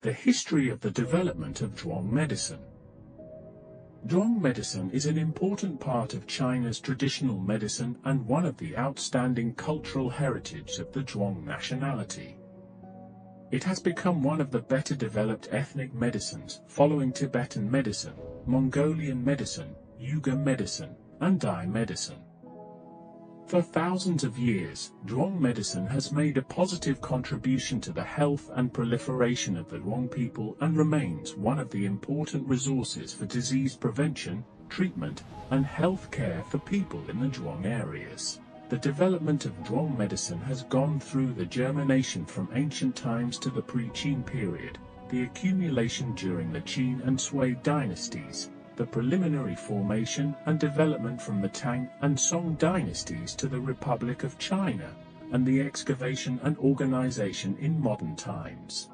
The history of the development of Zhuang medicine. Zhuang medicine is an important part of China's traditional medicine and one of the outstanding cultural heritage of the Zhuang nationality. It has become one of the better developed ethnic medicines, following Tibetan medicine, Mongolian medicine, Uyghur medicine, and Dai medicine. For thousands of years, Zhuang medicine has made a positive contribution to the health and proliferation of the Zhuang people and remains one of the important resources for disease prevention, treatment, and health care for people in the Zhuang areas. The development of Zhuang medicine has gone through the germination from ancient times to the pre-Qin period, the accumulation during the Qin and Sui dynasties, the preliminary formation and development from the Tang and Song dynasties to the Republic of China, and the excavation and organization in modern times.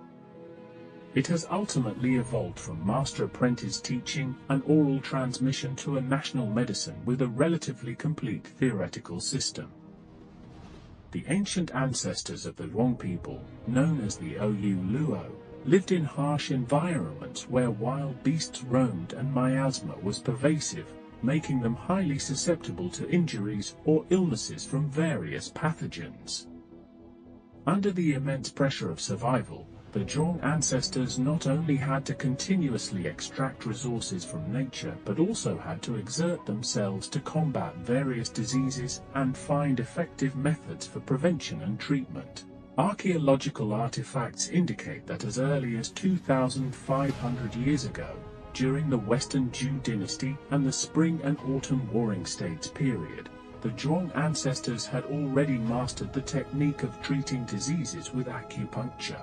It has ultimately evolved from master-apprentice teaching and oral transmission to a national medicine with a relatively complete theoretical system. The ancient ancestors of the Zhuang people, known as the Oyu Luo, lived in harsh environments where wild beasts roamed and miasma was pervasive, making them highly susceptible to injuries or illnesses from various pathogens. Under the immense pressure of survival, the Zhuang ancestors not only had to continuously extract resources from nature but also had to exert themselves to combat various diseases and find effective methods for prevention and treatment. Archaeological artifacts indicate that as early as 2,500 years ago, during the Western Zhou dynasty and the Spring and Autumn Warring States period, the Zhuang ancestors had already mastered the technique of treating diseases with acupuncture.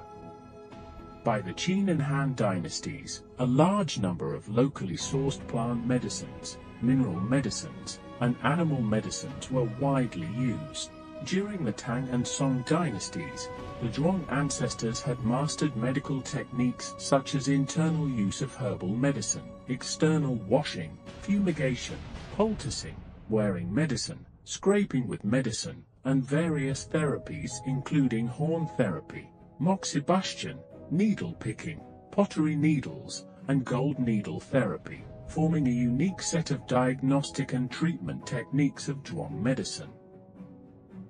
By the Qin and Han dynasties, a large number of locally sourced plant medicines, mineral medicines, and animal medicines were widely used. During the Tang and Song dynasties, the Zhuang ancestors had mastered medical techniques such as internal use of herbal medicine, external washing, fumigation, poulticing, wearing medicine, scraping with medicine, and various therapies including horn therapy, moxibustion, needle picking, pottery needles, and gold needle therapy, forming a unique set of diagnostic and treatment techniques of Zhuang medicine.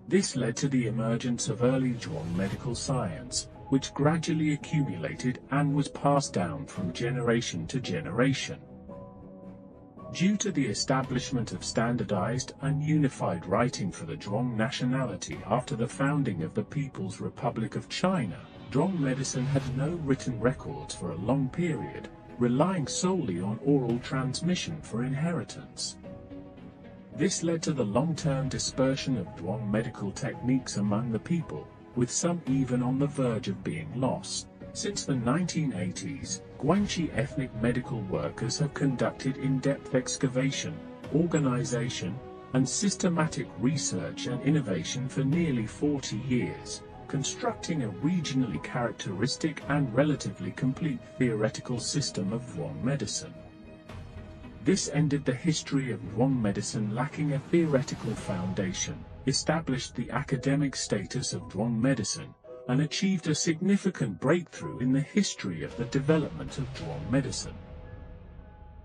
This led to the emergence of early Zhuang medical science, which gradually accumulated and was passed down from generation to generation. Due to the establishment of standardized and unified writing for the Zhuang nationality after the founding of the People's Republic of China, Zhuang medicine had no written records for a long period, relying solely on oral transmission for inheritance. This led to the long-term dispersion of Zhuang medical techniques among the people, with some even on the verge of being lost. Since the 1980s, Guangxi ethnic medical workers have conducted in-depth excavation, organization, and systematic research and innovation for nearly 40 years, constructing a regionally characteristic and relatively complete theoretical system of Zhuang medicine. This ended the history of Zhuang medicine lacking a theoretical foundation, established the academic status of Zhuang medicine, and achieved a significant breakthrough in the history of the development of Zhuang medicine.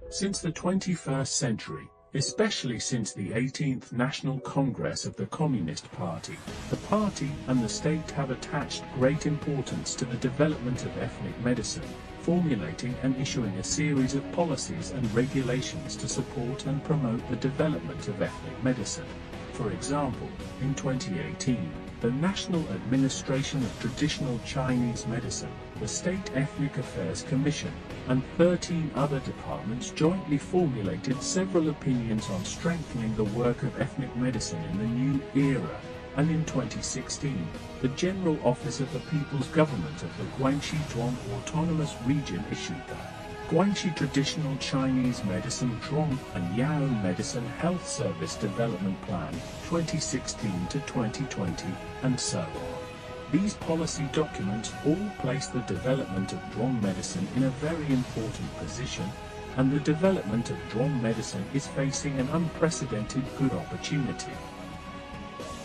Since the 21st century, especially since the 18th National Congress of the Communist Party, the party and the state have attached great importance to the development of ethnic medicine, formulating and issuing a series of policies and regulations to support and promote the development of ethnic medicine. For example, in 2018, the National Administration of Traditional Chinese Medicine, the State Ethnic Affairs Commission, and 13 other departments jointly formulated several opinions on strengthening the work of ethnic medicine in the new era, and in 2016, the General Office of the People's Government of the Guangxi Zhuang Autonomous Region issued the Guangxi Traditional Chinese Medicine Zhuang and Yao Medicine Health Service Development Plan 2016 to 2020, and so on. These policy documents all place the development of Zhuang medicine in a very important position, and the development of Zhuang medicine is facing an unprecedented good opportunity.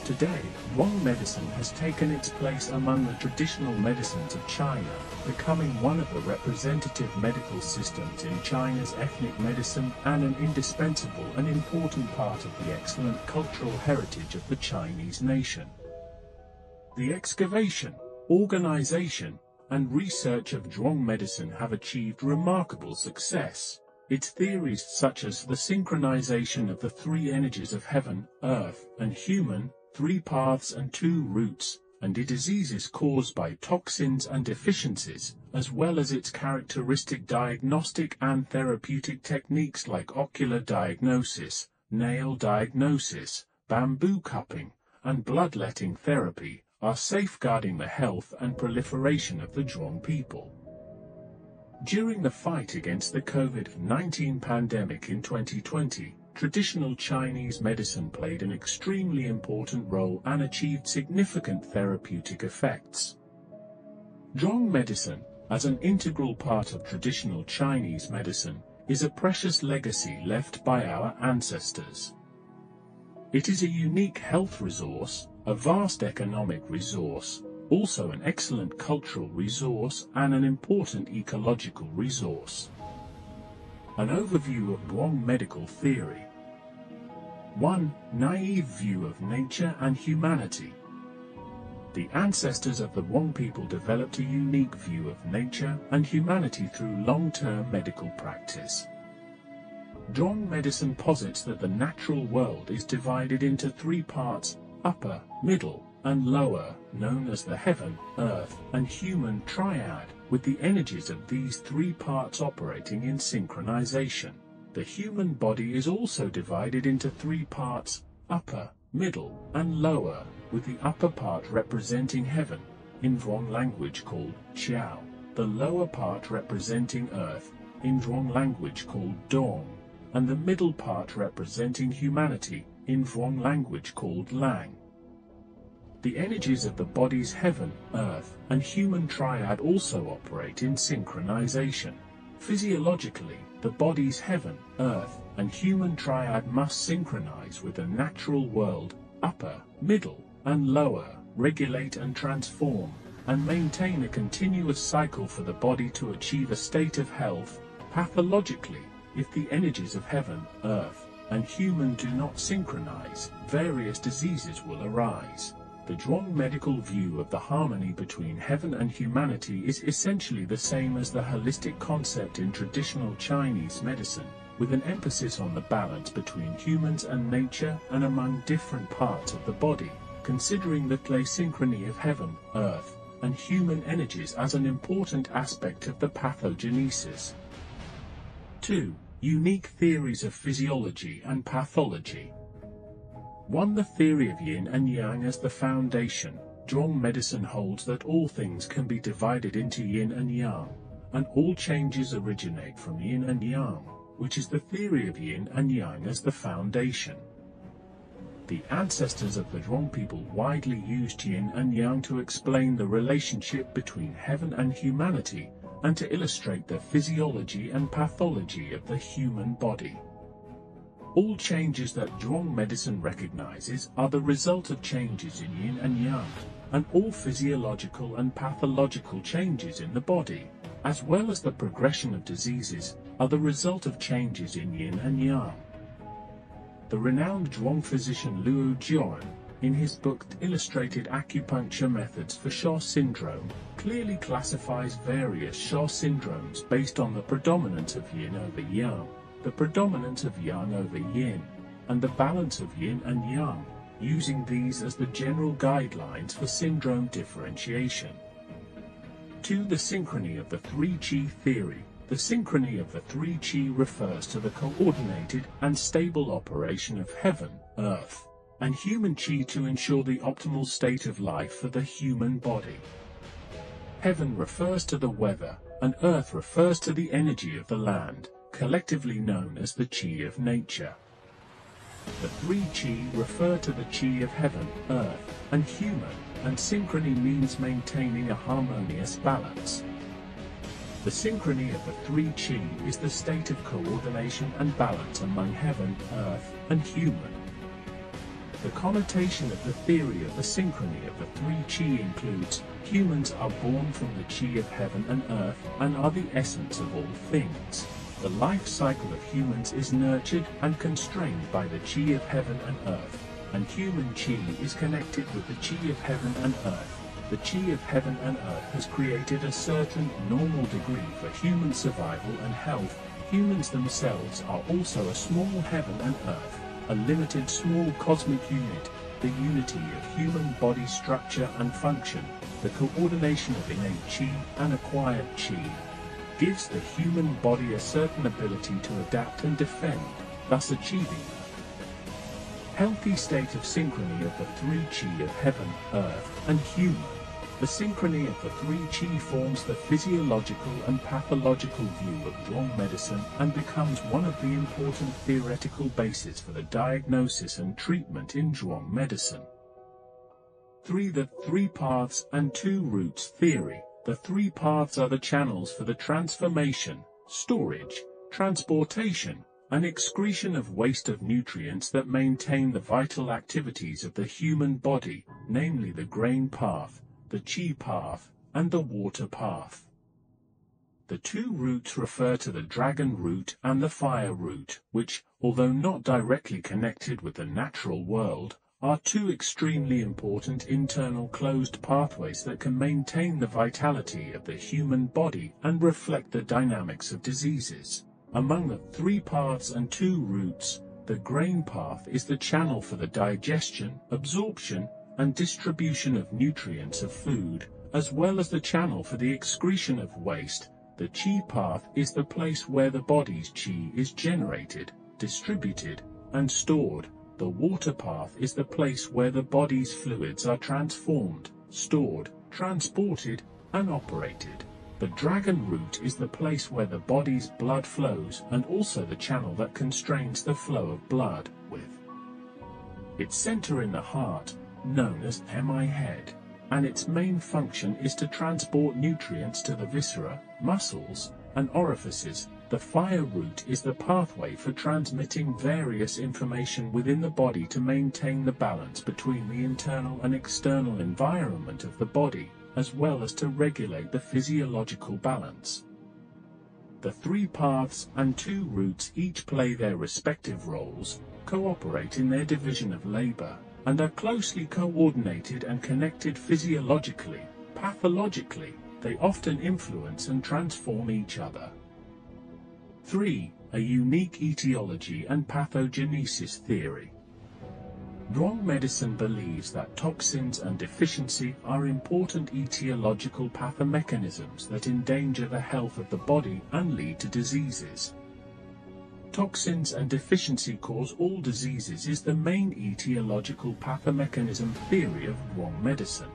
Today, Zhuang medicine has taken its place among the traditional medicines of China, becoming one of the representative medical systems in China's ethnic medicine and an indispensable and important part of the excellent cultural heritage of the Chinese nation. The excavation, organization, and research of Zhuang medicine have achieved remarkable success. Its theories such as the synchronization of the three energies of heaven, earth, and human, 3 paths and 2 roots, and diseases caused by toxins and deficiencies, as well as its characteristic diagnostic and therapeutic techniques like ocular diagnosis, nail diagnosis, bamboo cupping, and bloodletting therapy, are safeguarding the health and proliferation of the Zhuang people. During the fight against the COVID-19 pandemic in 2020, traditional Chinese medicine played an extremely important role and achieved significant therapeutic effects. Zhuang medicine, as an integral part of traditional Chinese medicine, is a precious legacy left by our ancestors. It is a unique health resource, a vast economic resource, also an excellent cultural resource and an important ecological resource. An overview of Zhuang medical theory. 1. Naive view of nature and humanity. The ancestors of the Zhuang people developed a unique view of nature and humanity through long-term medical practice. Zhuang medicine posits that the natural world is divided into 3 parts, upper, middle, and lower, known as the heaven, earth, and human triad, with the energies of these 3 parts operating in synchronization. The human body is also divided into 3 parts, upper, middle, and lower, with the upper part representing heaven, in Zhuang language called Qiao, the lower part representing earth, in Zhuang language called Dong, and the middle part representing humanity, in Zhuang language called Lang. The energies of the body's heaven, earth, and human triad also operate in synchronization. Physiologically, the body's heaven, earth, and human triad must synchronize with the natural world, upper, middle, and lower, regulate and transform, and maintain a continuous cycle for the body to achieve a state of health. Pathologically, if the energies of heaven, earth, and human do not synchronize, various diseases will arise. The Zhuang medical view of the harmony between heaven and humanity is essentially the same as the holistic concept in traditional Chinese medicine, with an emphasis on the balance between humans and nature and among different parts of the body, considering the synchrony of heaven, earth, and human energies as an important aspect of the pathogenesis. 2. Unique theories of physiology and pathology. 1. The theory of yin and yang as the foundation. Zhuang medicine holds that all things can be divided into yin and yang, and all changes originate from yin and yang, which is the theory of yin and yang as the foundation. The ancestors of the Zhuang people widely used yin and yang to explain the relationship between heaven and humanity, and to illustrate the physiology and pathology of the human body. All changes that Zhuang medicine recognizes are the result of changes in yin and yang, and all physiological and pathological changes in the body, as well as the progression of diseases, are the result of changes in yin and yang. The renowned Zhuang physician Luo Jian, in his book Illustrated Acupuncture Methods for Sha Syndrome, clearly classifies various Sha syndromes based on the predominance of yin over yang, the predominance of yang over yin, and the balance of yin and yang, using these as the general guidelines for syndrome differentiation. 2. The synchrony of the 3 qi theory. The synchrony of the 3 qi refers to the coordinated and stable operation of heaven, earth, and human qi to ensure the optimal state of life for the human body. Heaven refers to the weather, and earth refers to the energy of the land, collectively known as the qi of nature. The 3 qi refer to the qi of heaven, earth, and human, and synchrony means maintaining a harmonious balance. The synchrony of the 3 qi is the state of coordination and balance among heaven, earth, and human. The connotation of the theory of the synchrony of the three qi includes, humans are born from the qi of heaven and earth and are the essence of all things. The life cycle of humans is nurtured and constrained by the qi of heaven and earth, and human qi is connected with the qi of heaven and earth. The qi of heaven and earth has created a certain normal degree for human survival and health. Humans themselves are also a small heaven and earth, a limited small cosmic unit, the unity of human body structure and function, the coordination of innate qi and acquired qi, gives the human body a certain ability to adapt and defend, thus achieving a healthy state of synchrony of the three qi of heaven, earth, and human. The synchrony of the three qi forms the physiological and pathological view of Zhuang medicine and becomes one of the important theoretical bases for the diagnosis and treatment in Zhuang medicine. 3. The three paths and two routes theory. The three paths are the channels for the transformation, storage, transportation, and excretion of waste of nutrients that maintain the vital activities of the human body, namely the grain path, the qi path, and the water path. The two routes refer to the dragon route and the fire route, which, although not directly connected with the natural world, are two extremely important internal closed pathways that can maintain the vitality of the human body and reflect the dynamics of diseases. Among the three paths and two routes, the grain path is the channel for the digestion, absorption, and distribution of nutrients of food, as well as the channel for the excretion of waste. The qi path is the place where the body's qi is generated, distributed, and stored. The water path is the place where the body's fluids are transformed, stored, transported, and operated. The dragon route is the place where the body's blood flows and also the channel that constrains the flow of blood, with its center in the heart, known as mi head, and its main function is to transport nutrients to the viscera, muscles, and orifices. The fire route is the pathway for transmitting various information within the body to maintain the balance between the internal and external environment of the body, as well as to regulate the physiological balance. The three paths and two routes each play their respective roles, cooperate in their division of labor, and are closely coordinated and connected physiologically. Pathologically, they often influence and transform each other. 3. A unique etiology and pathogenesis theory. Zhuang medicine believes that toxins and deficiency are important etiological pathomechanisms that endanger the health of the body and lead to diseases. Toxins and deficiency cause all diseases is the main etiological pathomechanism theory of Zhuang medicine.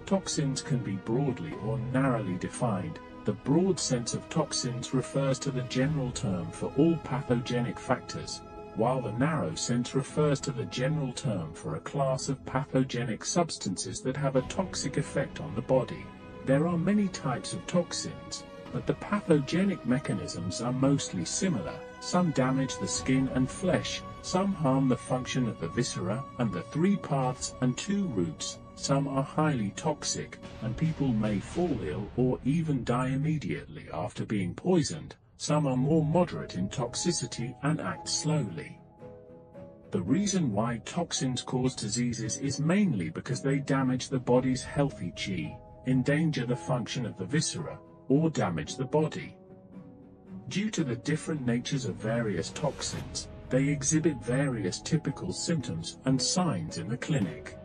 Toxins can be broadly or narrowly defined. The broad sense of toxins refers to the general term for all pathogenic factors, while the narrow sense refers to the general term for a class of pathogenic substances that have a toxic effect on the body. There are many types of toxins, but the pathogenic mechanisms are mostly similar. Some damage the skin and flesh, some harm the function of the viscera and the three paths and two routes. Some are highly toxic, and people may fall ill or even die immediately after being poisoned. Some are more moderate in toxicity and act slowly. The reason why toxins cause diseases is mainly because they damage the body's healthy qi, endanger the function of the viscera, or damage the body. Due to the different natures of various toxins, they exhibit various typical symptoms and signs in the clinic.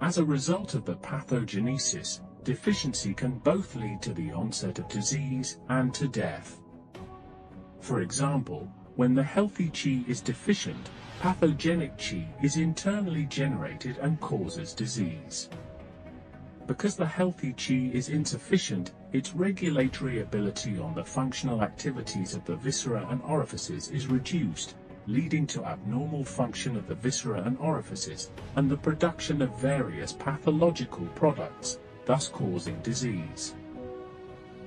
As a result of the pathogenesis, deficiency can both lead to the onset of disease and to death. For example, when the healthy qi is deficient, pathogenic qi is internally generated and causes disease. Because the healthy qi is insufficient, its regulatory ability on the functional activities of the viscera and orifices is reduced, leading to abnormal function of the viscera and orifices, and the production of various pathological products, thus causing disease.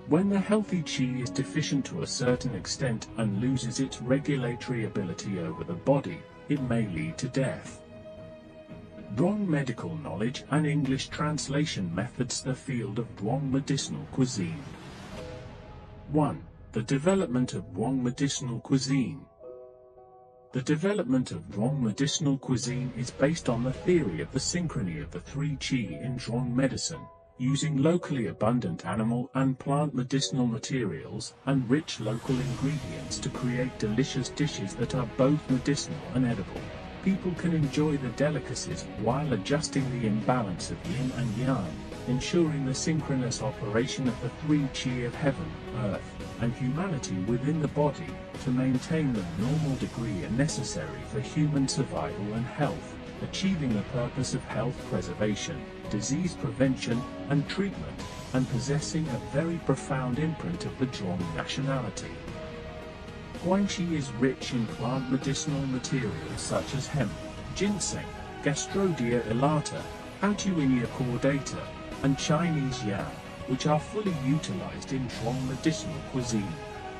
When the healthy qi is deficient to a certain extent and loses its regulatory ability over the body, it may lead to death. Zhuang medical knowledge and English translation methods. The field of Zhuang medicinal cuisine. 1. The development of Zhuang medicinal cuisine. The development of Zhuang medicinal cuisine is based on the theory of the synchrony of the three qi in Zhuang medicine, using locally abundant animal and plant medicinal materials and rich local ingredients to create delicious dishes that are both medicinal and edible. People can enjoy the delicacies while adjusting the imbalance of yin and yang, ensuring the synchronous operation of the three qi of heaven, earth, and humanity within the body, to maintain the normal degree necessary for human survival and health, achieving the purpose of health preservation, disease prevention, and treatment, and possessing a very profound imprint of the Zhuang nationality. Guanxi is rich in plant medicinal materials such as hemp, ginseng, Gastrodia elata, Autuinia cordata, and Chinese Zhuang, which are fully utilized in Zhuang medicinal cuisine.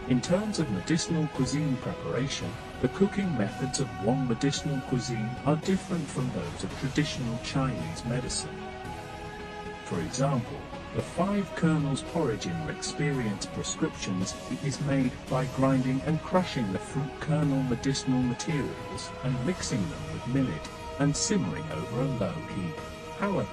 In terms of medicinal cuisine preparation, the cooking methods of Zhuang medicinal cuisine are different from those of traditional Chinese medicine. For example, the 5 kernels porridge in experienced prescriptions is made by grinding and crushing the fruit kernel medicinal materials and mixing them with millet and simmering over a low heat. However,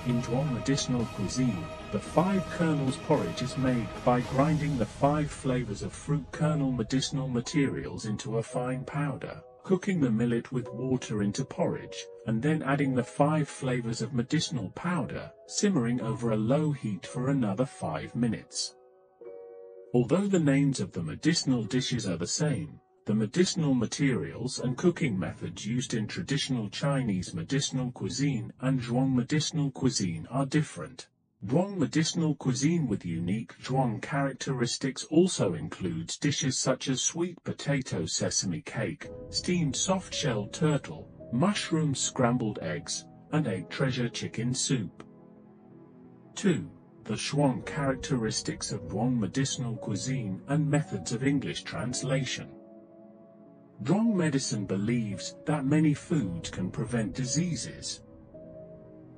in Zhuang medicinal cuisine, the 5 kernels porridge is made by grinding the 5 flavors of fruit kernel medicinal materials into a fine powder, cooking the millet with water into porridge, and then adding the 5 flavors of medicinal powder, simmering over a low heat for another 5 minutes. Although the names of the medicinal dishes are the same, the medicinal materials and cooking methods used in traditional Chinese medicinal cuisine and Zhuang medicinal cuisine are different. Zhuang medicinal cuisine with unique Zhuang characteristics also includes dishes such as sweet potato sesame cake, steamed soft-shelled turtle, mushroom scrambled eggs, and egg treasure chicken soup. 2. The Zhuang characteristics of Zhuang medicinal cuisine and methods of English translation. Zhuang medicine believes that many foods can prevent diseases.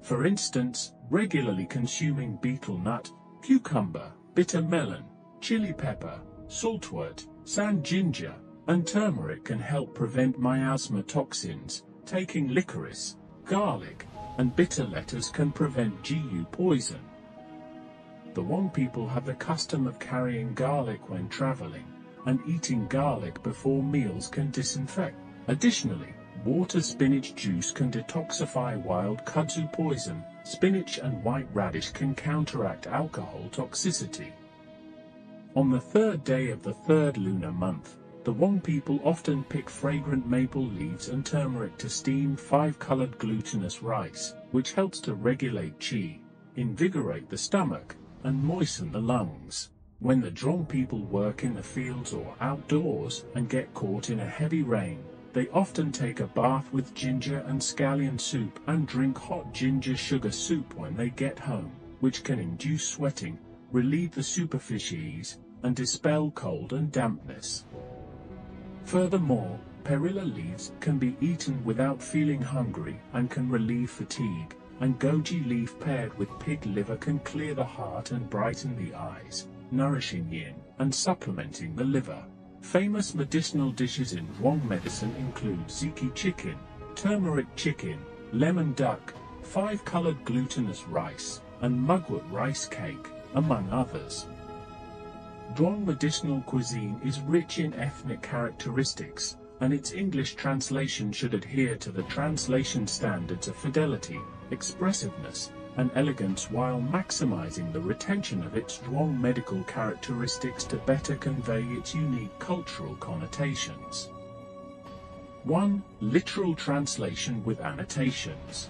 For instance, regularly consuming betel nut, cucumber, bitter melon, chili pepper, saltwort, sand ginger, and turmeric can help prevent miasma toxins. Taking licorice, garlic, and bitter lettuce can prevent GU poison. The Zhuang people have the custom of carrying garlic when traveling, and eating garlic before meals can disinfect. Additionally, water spinach juice can detoxify wild kudzu poison. Spinach and white radish can counteract alcohol toxicity. On the 3rd day of the 3rd lunar month, the Zhuang people often pick fragrant maple leaves and turmeric to steam 5-colored glutinous rice, which helps to regulate qi, invigorate the stomach, and moisten the lungs. When the Zhuang people work in the fields or outdoors and get caught in a heavy rain, they often take a bath with ginger and scallion soup and drink hot ginger sugar soup when they get home, which can induce sweating, relieve the superficies, and dispel cold and dampness. Furthermore, perilla leaves can be eaten without feeling hungry and can relieve fatigue, and goji leaf paired with pig liver can clear the heart and brighten the eyes, nourishing yin and supplementing the liver. Famous medicinal dishes in Zhuang medicine include ziki chicken, turmeric chicken, lemon duck, 5-colored glutinous rice, and mugwort rice cake, among others. Zhuang medicinal cuisine is rich in ethnic characteristics, and its English translation should adhere to the translation standards of fidelity, expressiveness, and elegance while maximizing the retention of its Zhuang medical characteristics to better convey its unique cultural connotations. 1. Literal translation with annotations.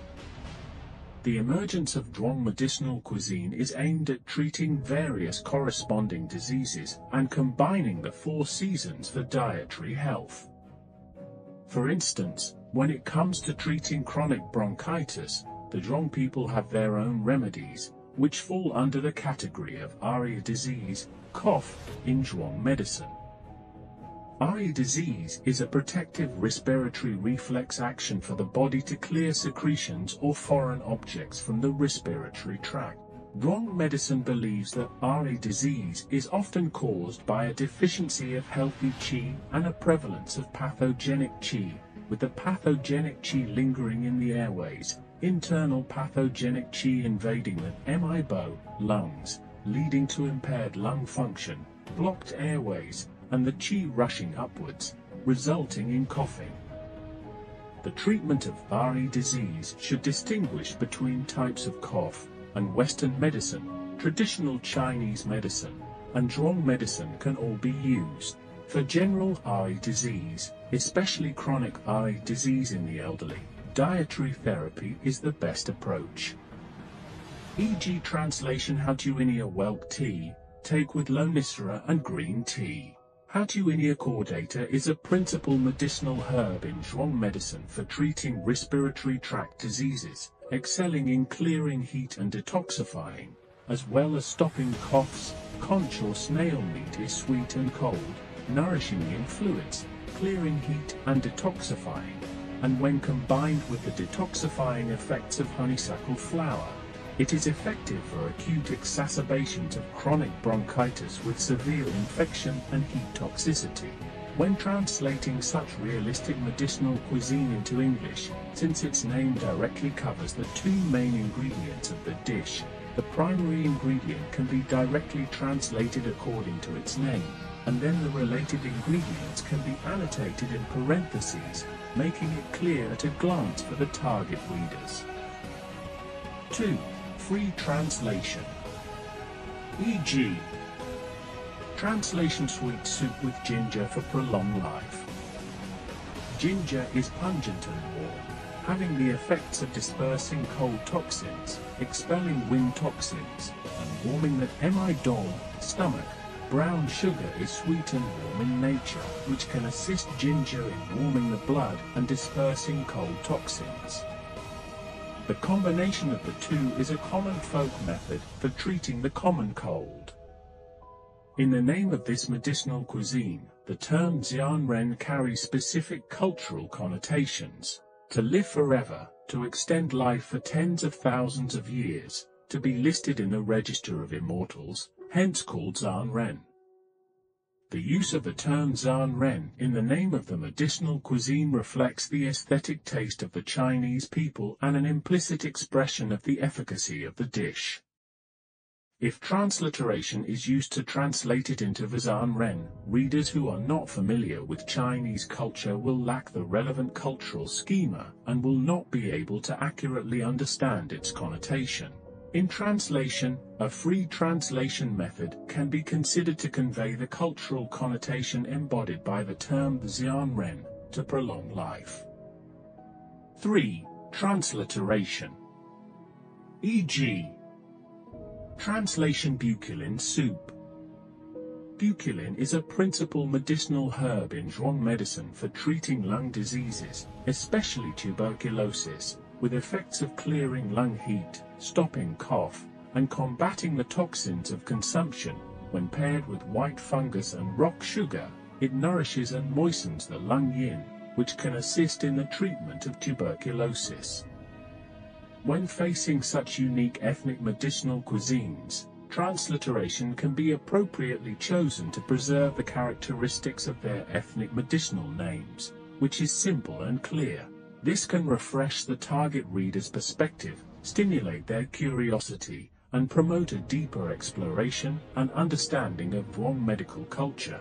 The emergence of Zhuang medicinal cuisine is aimed at treating various corresponding diseases and combining the 4 seasons for dietary health. For instance, when it comes to treating chronic bronchitis, the Zhuang people have their own remedies, which fall under the category of aria disease, cough, in Zhuang medicine. RE disease is a protective respiratory reflex action for the body to clear secretions or foreign objects from the respiratory tract. Zhuang medicine believes that RE disease is often caused by a deficiency of healthy qi and a prevalence of pathogenic qi, with the pathogenic qi lingering in the airways, internal pathogenic qi invading the MIBO, lungs, leading to impaired lung function, blocked airways, and the qi rushing upwards, resulting in coughing. The treatment of RE disease should distinguish between types of cough, and Western medicine, traditional Chinese medicine, and Zhuang medicine can all be used. For general RE disease, especially chronic RE disease in the elderly, dietary therapy is the best approach. E.g. translation Hatuinia whelk tea, take with lonicera and green tea. Hatuinia cordata is a principal medicinal herb in Zhuang medicine for treating respiratory tract diseases, excelling in clearing heat and detoxifying, as well as stopping coughs. Conch or snail meat is sweet and cold, nourishing in fluids, clearing heat and detoxifying, and when combined with the detoxifying effects of honeysuckle flower, it is effective for acute exacerbations of chronic bronchitis with severe infection and heat toxicity. When translating such realistic medicinal cuisine into English, since its name directly covers the two main ingredients of the dish, the primary ingredient can be directly translated according to its name, and then the related ingredients can be annotated in parentheses, making it clear at a glance for the target readers. 2. Free translation. E.g. Translation: sweet soup with ginger for prolonged life. Ginger is pungent and warm, having the effects of dispersing cold toxins, expelling wind toxins, and warming the amidon, stomach. Brown sugar is sweet and warm in nature, which can assist ginger in warming the blood and dispersing cold toxins. The combination of the two is a common folk method for treating the common cold. In the name of this medicinal cuisine, the term Ren carries specific cultural connotations: to live forever, to extend life for tens of thousands of years, to be listed in the register of immortals, hence called Ren. The use of the term Ren in the name of the medicinal cuisine reflects the aesthetic taste of the Chinese people and an implicit expression of the efficacy of the dish. If transliteration is used to translate it into Ren, readers who are not familiar with Chinese culture will lack the relevant cultural schema and will not be able to accurately understand its connotation. In translation, a free translation method can be considered to convey the cultural connotation embodied by the term Ren, to prolong life. 3. Transliteration. E.g. Translation: bucilin soup. Bucilin is a principal medicinal herb in Zhuang medicine for treating lung diseases, especially tuberculosis, with effects of clearing lung heat, stopping cough, and combating the toxins of consumption. When paired with white fungus and rock sugar, it nourishes and moistens the lung yin, which can assist in the treatment of tuberculosis. When facing such unique ethnic medicinal cuisines, transliteration can be appropriately chosen to preserve the characteristics of their ethnic medicinal names, which is simple and clear. This can refresh the target reader's perspective, stimulate their curiosity, and promote a deeper exploration and understanding of Zhuang medical culture.